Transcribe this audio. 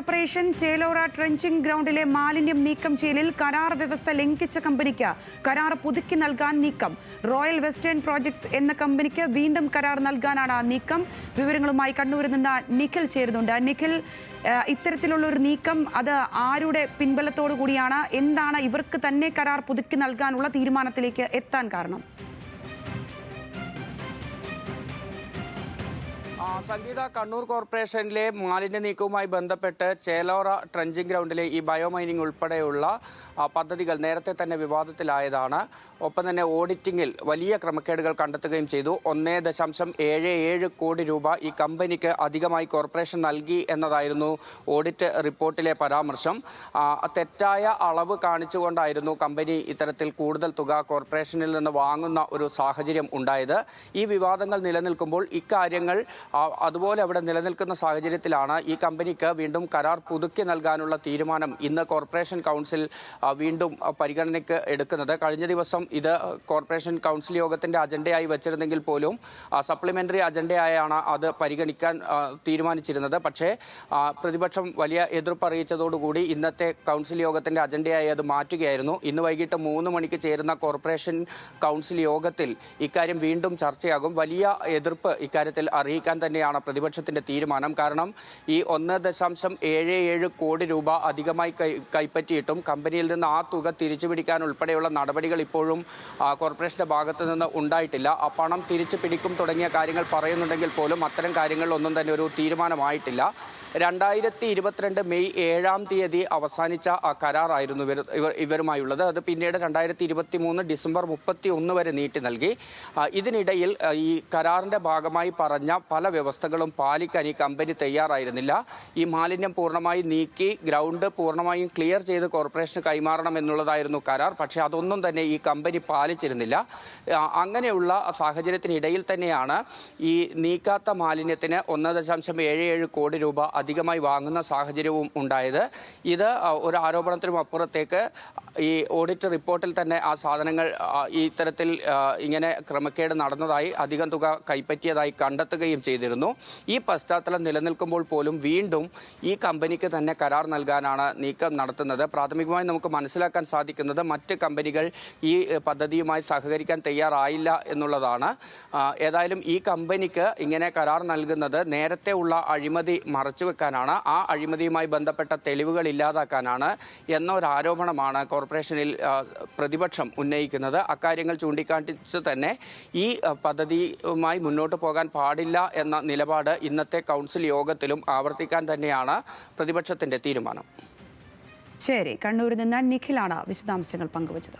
Corporation Chelora trenching ഗ്രൗണ്ടിലെ മാലിന്യം നീക്കം ചെയ്യലിൽ കരാർ വ്യവസ്ഥ ലംഘിച്ച കമ്പനിക്ക് കരാർ പുതുക്കി നൽകാൻ നീക്കം. റോയൽ വെസ്റ്റേൺ പ്രോജക്ട്സ് എന്ന കമ്പനിക്ക് വീണ്ടും കരാർ നൽകാനാണ് നീക്കം. വിവരങ്ങളുമായി കണ്ണൂരിൽ നിന്ന് നിഖിൽ ചേരുന്നുണ്ട്. നിഖിൽ, ഇത്തരത്തിലുള്ള ഒരു നീക്കം അത് ആരുടെ പിൻബലത്തോടു കൂടിയാണ്? എന്താണ് ഇവർക്ക് തന്നെ കരാർ പുതുക്കി നൽകാനുള്ള തീരുമാനത്തിലേക്ക് എത്താൻ കാരണം? സംഗീത, കണ്ണൂർ കോർപ്പറേഷനിലെ മാലിന്യ നീക്കവുമായി ബന്ധപ്പെട്ട് ചേലോറ ട്രെഞ്ചിംഗ് ഗ്രൗണ്ടിലെ ഈ ബയോമൈനിങ് ഉൾപ്പെടെയുള്ള പദ്ധതികൾ നേരത്തെ തന്നെ വിവാദത്തിലായതാണ്. ഒപ്പം തന്നെ ഓഡിറ്റിംഗിൽ വലിയ ക്രമക്കേടുകൾ കണ്ടെത്തുകയും ചെയ്തു. 1.77 കോടി രൂപ ഈ കമ്പനിക്ക് അധികമായി കോർപ്പറേഷൻ നൽകി എന്നതായിരുന്നു ഓഡിറ്റ് റിപ്പോർട്ടിലെ പരാമർശം. തെറ്റായ അളവ് കാണിച്ചുകൊണ്ടായിരുന്നു കമ്പനി ഇത്തരത്തിൽ കൂടുതൽ തുക കോർപ്പറേഷനിൽ നിന്ന് വാങ്ങുന്ന ഒരു സാഹചര്യം ഉണ്ടായത്. ഈ വിവാദങ്ങൾ നിലനിൽക്കുമ്പോൾ ഇക്കാര്യങ്ങൾ അതുപോലെ അവിടെ നിലനിൽക്കുന്ന സാഹചര്യത്തിലാണ് ഈ കമ്പനിക്ക് വീണ്ടും കരാർ പുതുക്കി നൽകാനുള്ള തീരുമാനം ഇന്ന് കോർപ്പറേഷൻ കൗൺസിൽ വീണ്ടും പരിഗണനയ്ക്ക് എടുക്കുന്നത്. കഴിഞ്ഞ ദിവസം ഇത് കോർപ്പറേഷൻ കൗൺസിൽ യോഗത്തിന്റെ അജണ്ടയായി വെച്ചിരുന്നെങ്കിൽ പോലും സപ്ലിമെന്ററി അജണ്ടയായാണ് അത് പരിഗണിക്കാൻ തീരുമാനിച്ചിരുന്നത്. പക്ഷേ പ്രതിപക്ഷം വലിയ എതിർപ്പ് അറിയിച്ചതോടുകൂടി ഇന്നത്തെ കൗൺസിൽ യോഗത്തിന്റെ അജണ്ടയായി അത് മാറ്റുകയായിരുന്നു. ഇന്ന് വൈകിട്ട് 3 മണിക്ക് ചേരുന്ന കോർപ്പറേഷൻ കൗൺസിൽ യോഗത്തിൽ ഇക്കാര്യം വീണ്ടും ചർച്ചയാകും. വലിയ എതിർപ്പ് ഇക്കാര്യത്തിൽ അറിയിക്കാൻ തന്നെയാണ് പ്രതിപക്ഷത്തിന്റെ തീരുമാനം. കാരണം ഈ 1.77 കോടി രൂപ അധികമായി കൈപ്പറ്റിയിട്ടും കമ്പനിയിൽ നിന്ന് ആ തുക തിരിച്ചുപിടിക്കാൻ ഉൾപ്പെടെയുള്ള നടപടികൾ ഇപ്പോഴും കോർപ്പറേഷന്റെ ഭാഗത്തു നിന്ന് ഉണ്ടായിട്ടില്ല. ആ പണം തിരിച്ചു പിടിക്കും തുടങ്ങിയ കാര്യങ്ങൾ പറയുന്നുണ്ടെങ്കിൽ പോലും അത്തരം കാര്യങ്ങളിലൊന്നും തന്നെ ഒരു തീരുമാനമായിട്ടില്ല. 2022 മെയ് 7-ാം തീയതി അവസാനിച്ച കരാറായിരുന്നു ഇവരുമായുള്ളത്. അത് പിന്നീട് 2023 ഡിസംബർ 31 വരെ നീട്ടി നൽകി. ഇതിനിടയിൽ ഈ കരാറിന്റെ ഭാഗമായി പറഞ്ഞ പല വ്യവസ്ഥകളും പാലിക്കാൻ ഈ കമ്പനി തയ്യാറായിരുന്നില്ല. ഈ മാലിന്യം പൂർണ്ണമായി നീക്കി ഗ്രൗണ്ട് പൂർണ്ണമായും ക്ലിയർ ചെയ്ത് കോർപ്പറേഷന് കൈമാറണം എന്നുള്ളതായിരുന്നു കരാർ. പക്ഷേ അതൊന്നും തന്നെ ഈ കമ്പനി പാലിച്ചിരുന്നില്ല. അങ്ങനെയുള്ള സാഹചര്യത്തിനിടയിൽ തന്നെയാണ് ഈ നീക്കാത്ത മാലിന്യത്തിന് 1.77 കോടി രൂപ അധികമായി വാങ്ങുന്ന സാഹചര്യവും ഉണ്ടായത്. ഇത് ഒരു ആരോപണത്തിനും അപ്പുറത്തേക്ക് ഈ ഓഡിറ്റ് റിപ്പോർട്ടിൽ തന്നെ ആ സാധനങ്ങൾ ഇത്തരത്തിൽ ഇങ്ങനെ ക്രമക്കേട് നടന്നതായി, അധികം തുക കൈപ്പറ്റിയതായി കണ്ടെത്തുകയും ചെയ്തിരുന്നു. ഈ പശ്ചാത്തലം നിലനിൽക്കുമ്പോൾ പോലും വീണ്ടും ഈ കമ്പനിക്ക് തന്നെ കരാർ നൽകാനാണ് നീക്കം നടത്തുന്നത്. പ്രാഥമികമായി നമുക്ക് മനസ്സിലാക്കാൻ സാധിക്കുന്നത് മറ്റ് കമ്പനികൾ ഈ പദ്ധതിയുമായി സഹകരിക്കാൻ തയ്യാറായില്ല എന്നുള്ളതാണ്. ഏതായാലും ഈ കമ്പനിക്ക് ഇങ്ങനെ കരാർ നൽകുന്നത് നേരത്തെ ഉള്ള അഴിമതി മറച്ചുവെക്കാനാണ്, ആ അഴിമതിയുമായി ബന്ധപ്പെട്ട തെളിവുകൾ ഇല്ലാതാക്കാനാണ് എന്നൊരു ആരോപണമാണ് കോർപ്പറേഷനിൽ പ്രതിപക്ഷം ഉന്നയിക്കുന്നത്. അക്കാര്യങ്ങൾ ചൂണ്ടിക്കാണിച്ച് തന്നെ ഈ പദ്ധതിയുമായി മുന്നോട്ട് പോകാൻ പാടില്ല എന്ന നിലപാട് ഇന്നത്തെ കൗൺസിൽ യോഗത്തിലും ആവർത്തിക്കാൻ തന്നെയാണ് പ്രതിപക്ഷത്തിന്റെ തീരുമാനം. ശരി, കണ്ണൂരിൽ നിന്ന് നിഖിലാണ് വിശദാംശങ്ങൾ പങ്കുവച്ചത്.